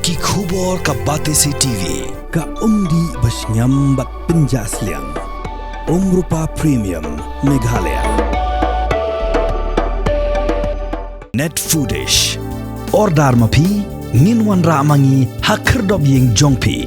Ki khubor ka Batesi TV. Ka umdi basnyambat penjaslian. Rupa Premium Meghalaya. Net Foodish. Ordar mapi minwan ramangi hakerdob ying jongpi.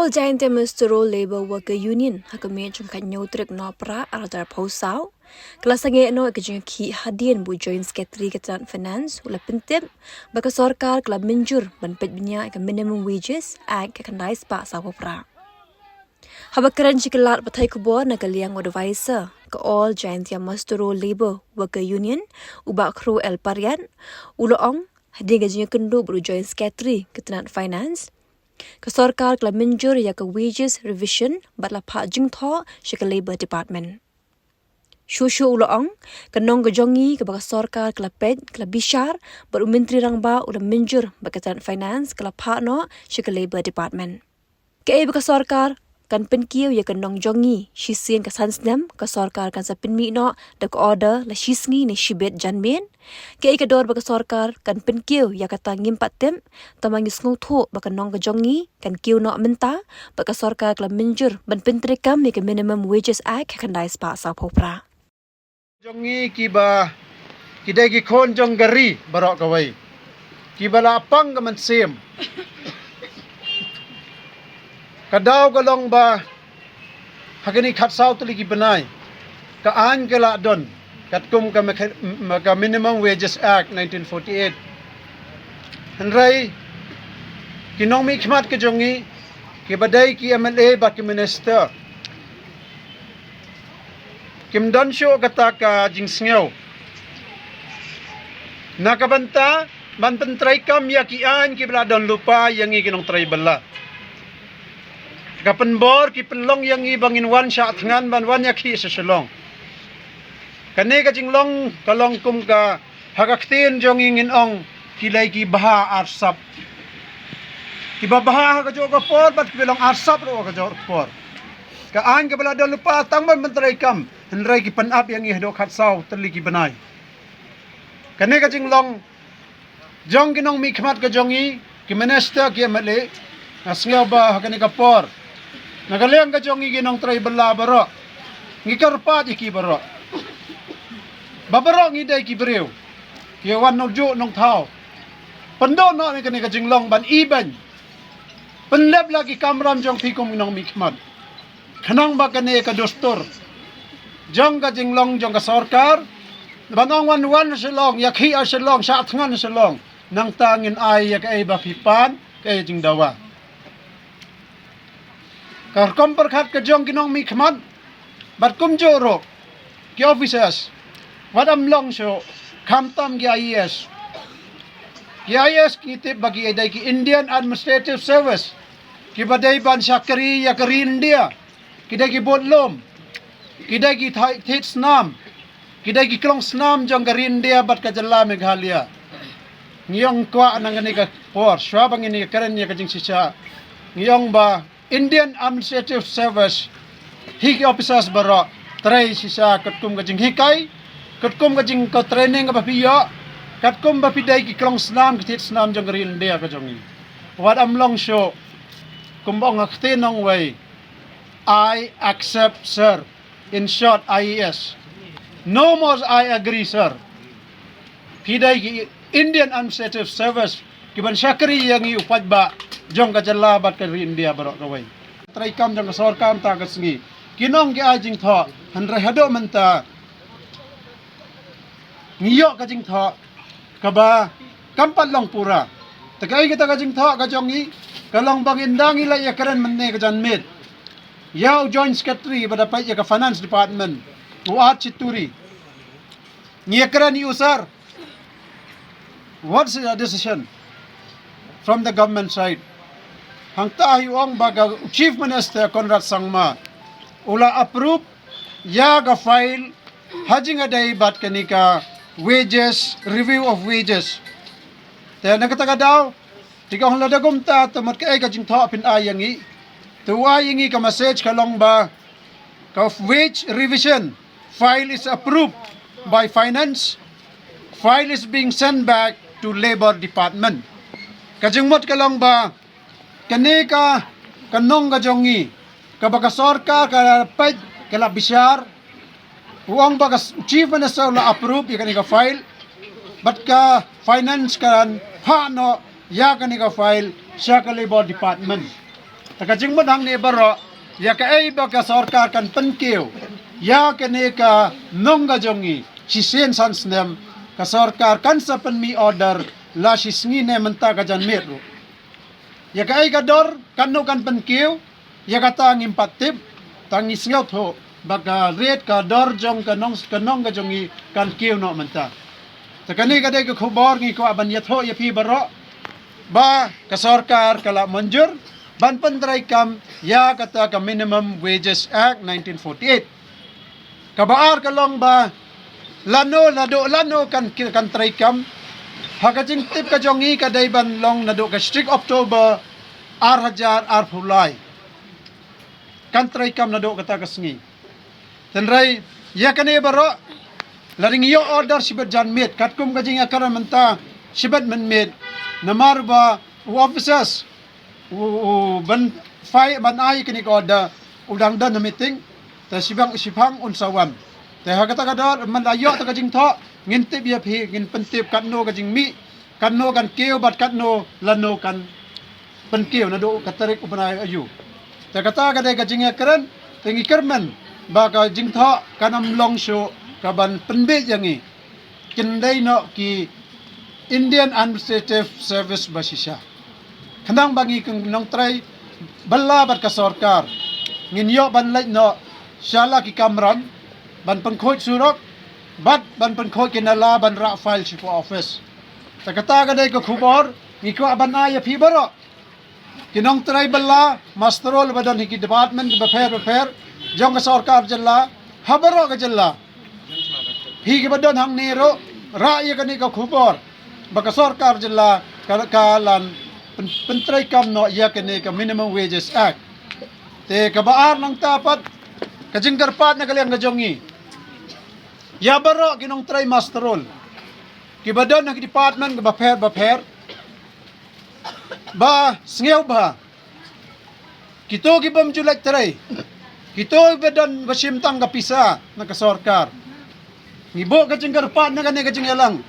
All giant Mr. Labour Worker Union hakame jungkat nyotrik no pra aradar pausau kelasage no kejengki hadian bu join secretary ketan finance ula pentip baka sarkar kelab menjur ban petbinya ke minimum wages act ke kandai spa sawo pra habakaran jikelat batai kubor na kaliang advisor ke all giant Mr. Labour Worker Union ubak kru el parian uloong hadian kejengki kendo bu join secretary ketan finance ke sarkar kelab menjur ya ke wages revision batla pak jing tho ke Labour Department. Shushu uloong ke nong gejongi ke baka sarkar kelab ped kelab bishar baru menteri rangba ula menjur bakatan finance kelab pak no ke Labour Department. Ke baka sarkar kan penkiu ya ke nong jongi shisien ke sansdem ke sarkar kan sa penmi no da ke order la shisngi ni shibet janmen ke dor baka sarkar kan penkiu ya kata ngimpat tem tamangi sngo tho baka nong ke jongi kan kiu no menta baka sarkar kala menjur ban pentrikam ya ke minimum wages act kan dai spa sa popra jongi kiba kidai ki khon jong gari barok kawai kibala apang gaman sem kadaw galong ba hagani khatsau tuli ki banai ka an gala don katkum ka minimum wages act 1948 hanrai kinong mi khmat ke jongi ki badai ki MLA ba ki minister kim don sho kata ka jingsngeu nakabanta man pentrai kam ya ki an ki bla don lupa yang kinong trai bala kapan bor ki penlong yang ibangin wan sya tngan ban wan yakhi seselong kane ka jinglong kalong kum ka hagaktin jong ingin ong kilai ki baha arsap ki baha ka joga por bat ki belong arsap ro ka jor por ka an ka bala lupa tangban mentrai kam henrai ki panap yang ihdo khatsau teli ki banai kane ka jinglong jong ginong mi khmat ka jongi ki minister ki MLA asngau ba kane ka por nagaliang ka jongi ginong tray bala baro ngikarpat iki baro babaro ngidai ki brew ki wan no ju nong thau pando no ni kani ka jinglong ban iban penleb lagi kamram jong thikum nong mikmat khanang ba kani ka dostor jong ka jinglong jong ka sarkar banong wan selong yakhi selong sa thngan selong nang tangin ay ya ka ba pipan kay jingdawa Karkom perkhat ke jong kinong mi khmat bat kum joro ki officers wadam long sho khamtam ki IAS ki tip bagi edai ki Indian Administrative Service ki badai ban syakri ya kari India ki dai ki botlom ki dai ki thit snam ki dai ki klong snam jong kari India bat ka jalla Meghalaya ngiyong kwa nangani ka por shwa bangini ka karen ya ka jing sisa ngiyong ba Indian Administrative Service hiki officers baro tray sisa katkum kajing hikai katkum kajing ko training ka piyo katkum ba pidai ki klong snam ki snam jong ri India ka jongi wat am long show kumbong akte nong way I accept sir in short IAS no more I agree sir pidai ki Indian Administrative Service kiban syakri yang i upaj ba jong ka jalla bat ka India barok kawai trai kam jong ka sarkam ta ka sngi kinong ki ajing tho hanrai hado manta ngiyo ka jing tho ka ba kampat long pura takai kita ka jing tho ka jongi kalong bang indang ila ya karen menne ka jan mit yau joint secretary pada pai ya ka finance department wa chituri ngi karen usar what's the decision from the government side hang tahiwang baga chief minister Conrad Sangma ula approve ya ga file hajing adai bat kanika wages review of wages te nakataga daw tiga hong ladagum ta tamat ka jing tho pin ayangi tuwa ingi ka message kalong ba ka wage revision file is approved by finance, file is being sent back to Labor Department. Kajingmot kalong ba kani ka kanong kajongi kabaka sarkar ka ped kala bisyar uang baga chief minister la approve ikani ka file but ka finance kan no ya kani ka file siya ka Labor Department. Kajingmot hang ni baro ya ka ay baga sarkar kan penkiw ya kani ka nong kajongi si sen sans nem ka sarkar kan sa penmi order la si sngi ne menta ka jan meru ya ka ay kador kanu kan penkiw ya ka tangim patip tangi sngaw tho baga red ka dor jong kanong ka jongi kan kiw no menta takani ka de ka khobor ngi ko aban ya tho ya pi baro ba ka sarkar kala manjur ban pandrai kam ya kata ka Minimum Wages Act 1948 kabaar kalong ba lano kan try kam hakajing tip ka jongi ka dayban long nado ka strict October arhajar arpulai kan try kam nado kata kasngi tenrai ya kane baro laring yo order sibat jan met katkum kajing akara menta sibat men met namar ba officers ban fai ban ai kini ko order udang dan meeting ta sibang unsawan te hakata kadar man ayo ta kajing tho ngintip ya phi ngin pentip katno kajing mi katno kan keu bat katno lano kan penkeu nado katarik upanay ayu te kata kadai kajing akran tengi kerman ba kajing tho kanam long show kaban penbe yangi kindai no ki Indian Administrative Service basisya kanang bangi kung nong try bala bat ka sarkar nginyo ban lait no syala ki kamran ban pengkhoj surok bat ban pengkhoj kinala ban ra file si office takata kadai ko khubor ngiko aban aya phi baro kinong try bala masterol badan ki department beper jong ka sarkar jalla habaro ka jalla phi ki badan hang nero ra ya kani ka khubor baka sarkar jalla kalan pentray kam no ya kani ka Minimum Wages Act te kabaar nang tapat kajing karpat na kaliang kajongi ya baro kinong try masterol kibadon ng department baper ba sngew ba kito gibam julek tray kito badan basimtang kapisa na kasorkar ngibo kajing karpat na kani kajing yalang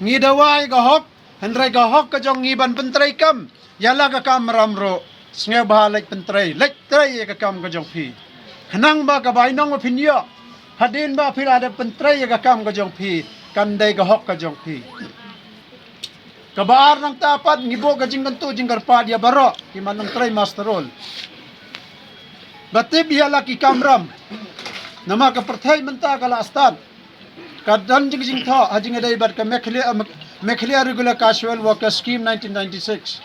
ngidaway gahok handray gahok kajong ngiban pentray kam yala ka kamramro sngew ba like pentray like tray ka kam kajong phi kanang ba kabay nong opinyo hadin ba pilada pentray ka kam kajong phi kanday gahok kajong phi kabaar ng tapat ngibo kajing kanto jing karpad ya baro kimanong tray masterol batib yala ki kamram nama ka perthay menta kala astan kadan jing tho hajing aday bat ka mekhle regular casual worker scheme 1996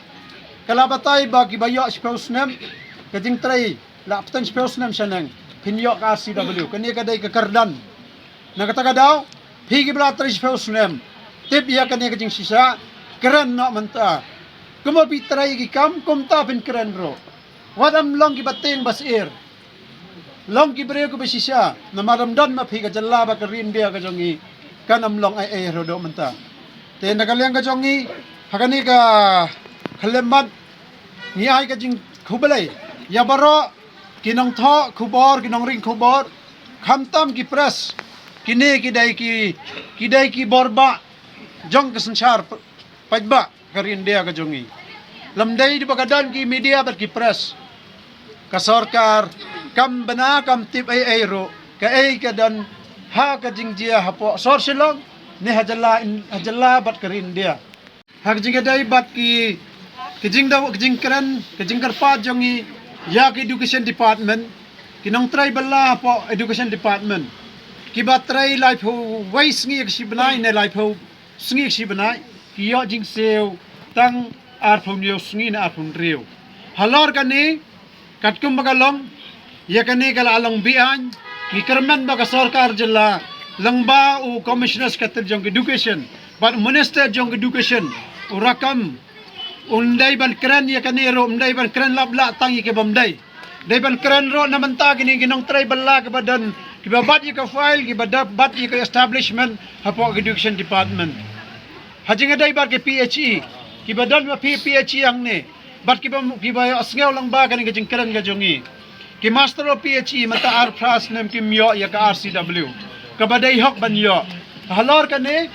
kala batay ba kibayo spouse nem kajing tray laptan spouse nem siya nang pinyo ka CW kani kaday ka kardan nagataga daw pigi bla tray spouse nem tip ya kani kajing sisa keren no menta kumabi tray ki kam kumta pin keren bro wadam long ki bating basir long ki breo ko besisya na maramdan maphi ka jalla ba ka rindia ka jongi kanam long ay rodo menta te nagaliang ka jongi hakani ka khalemat ni ay ka jing khubalay ya baro kinong tho khubor kinong ring khubor khamtam ki press kini kidai ki borba jong ka sansar pajba ka rindia ka jongi lamday di bagadan ki media bat ki press ka sarkar kam bana kam tip ay ro ka ay kadan ha ka jingjia hapo sor silong ni hajalla bat karin dia ha jingadai bat ki kijing kran kijing karpa jongi ya ki education department kinong tribal la hapo education department ki bat try life ho wais ngi si banai ne life ho sngi si banai ki yo jing seo tang arphom yo sngi na arphom rio halor kani katkum bagalong ya kani kala along bian ki kerman baga sarkar jilla langba u commissioners katil jong education but minister jong education urakam undai ban kran ya kani ro undai ban kran labla tangi ke bamdai Daiban keren ro naman ta gini ginong tribal la kebadan kibabat ka file kibadat ka establishment hapo education department. Haji nga daibar ke PHE kibadan ma PHE ang ni. Bat kiba asngaw lang ba ganing gajing keren gajongi. Ki master of PHE mata ar pras nem kim yo ya ka RCW. Kabadai hok ban yo. Halor kani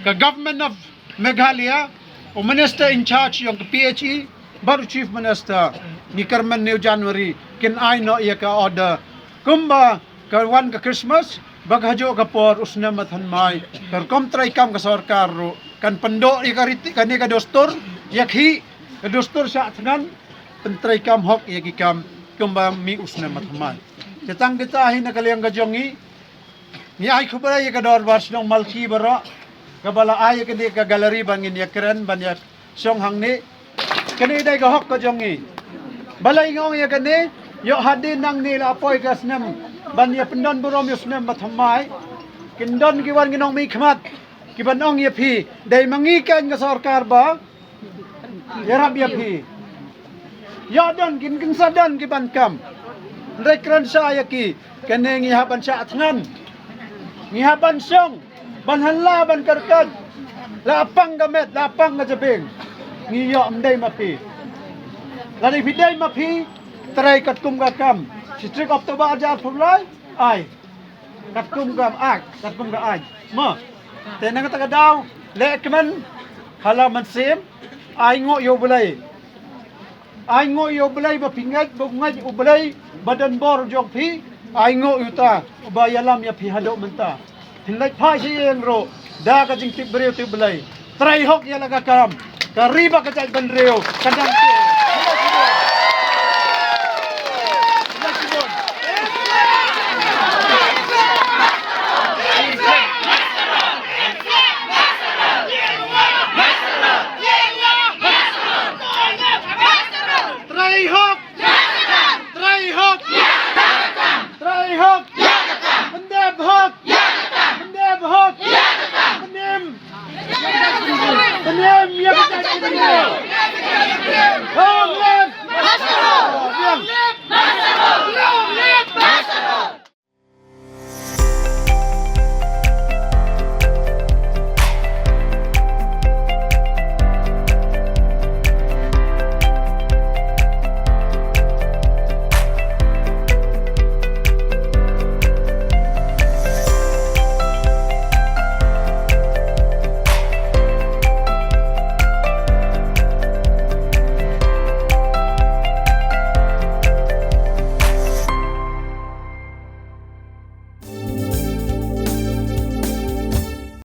ka government of Meghalaya o minister in charge yung PHE baru chief minister ni Kerman New January kin ay no iya ka order kumba ka wan ka Christmas baghajo ka por usna mathan mai kar komtrai kam ka sarkar ro kan pendo ikariti kani ka dostor yakhi ka dostor sa thanan pentrai kam hok yaki kam kumba mi usna mathan mai ketang ditahin na kaliang gajongi ni ay kubara ka dor bars nong malki baro kabala ay ka di ka gallery bangin yakren banyak song hangni kani dai ka hok ka jongi balay ngong ya kani yo hadin nang nila apoy ka snem banya pendon burom yo snem mathamai kindon kiwan ginong mi khmat kibanong ya phi dai mangikan ka sarkar ba yarab ya phi yo don kin sadan kiban kam rekran sa ya ki kani ngihaban sa atngan ngihaban song banhala ban karkad lapang gamet lapang ngajabing ngiyo amday mapi lari biday mapi try katkum gakam strik of the bajar pulai ai katkum gam ak katkum ga ai ma tenang taga daw lekman halaman sim ai ngo yo bulai mapingat bungaj ubulai badan bor jong pi ai ngo yuta ubayalam ya pi hado menta Hinday pa siya yung ro. Da ka jing tibriyo tiblay. Try hok ya laga kam. Kariba ka jay bandriyo. Kadang siya. Try hok. Try hok. Try hok. Pendeb hok. Hok, penem, ya kita penem. Long live, long live,